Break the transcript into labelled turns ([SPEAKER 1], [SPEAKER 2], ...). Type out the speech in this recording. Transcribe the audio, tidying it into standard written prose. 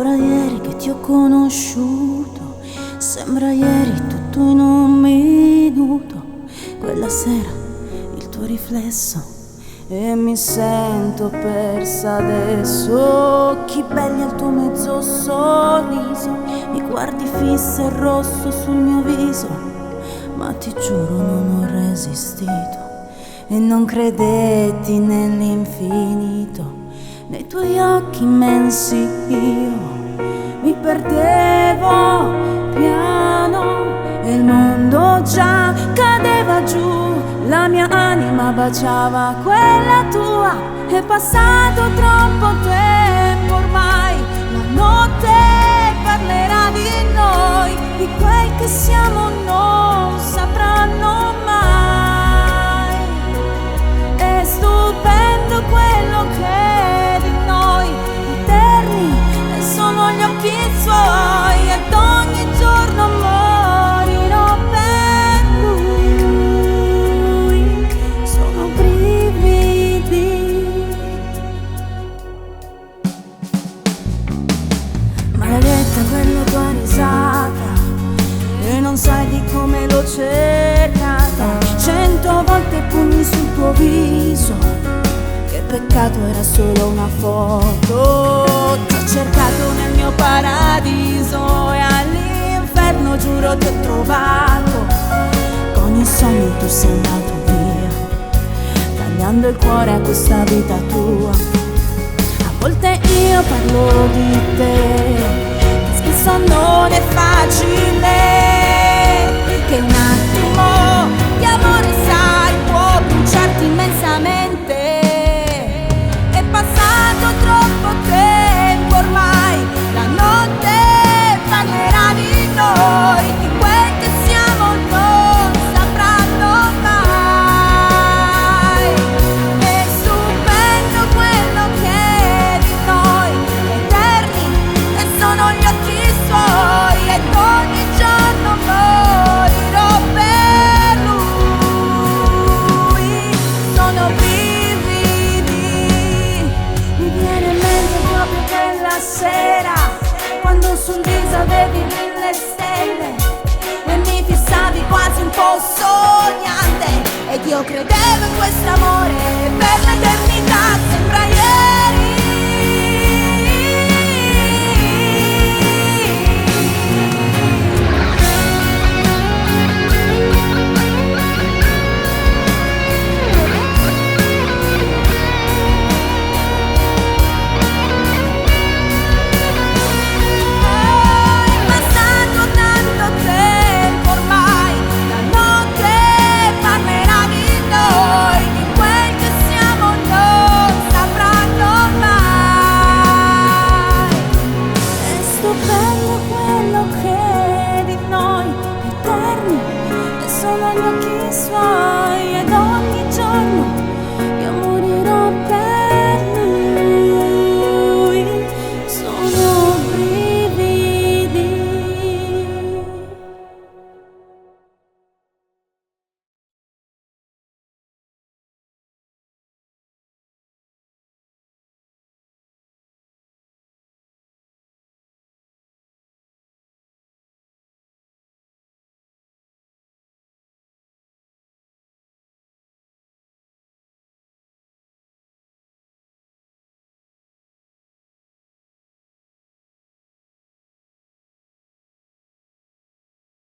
[SPEAKER 1] Sembra ieri che ti ho conosciuto, sembra ieri tutto in un minuto. Quella sera il tuo riflesso e mi sento persa adesso. Occhi belli al tuo mezzo sorriso, mi guardi fissa e rosso sul mio viso, ma ti giuro non ho resistito e non credetti nell'infinito. Nei tuoi occhi immensi io mi perdevo piano e il mondo già cadeva giù. La mia anima baciava quella tua. È passato troppo tempo ormai, la notte parlerà di noi, di quel che siamo non sapranno mai. È stupendo quello che di noi eterni e sono gli occhi suoi, ed ogni giorno morirò per lui. Sono brividi. Maledetta quella tua risata, e non sai di come l'ho cercata. 100 volte pugni sul tuo viso, che peccato era solo una foto. Ti ho cercato nel mio paradiso e all'inferno giuro ti ho trovato. Con ogni sogno tu sei andato via, tagliando il cuore a questa vita tua. A volte io parlo di te, ma spesso non è facile, che un attimo di amore sai può bruciarti immensamente. È passato troppo tempo ormai, la notte parlerà di noi, di quel che siamo non sapranno mai. È stupendo quello che è di noi, eterni e sono gli occhi suoi, ed ogni giorno morirò per lui. Sono brividi, mi viene in mente proprio quella sera, quando sul viso avevi 1000 stelle e mi fissavi quasi un po' sognante, ed io credevo in quest'amore per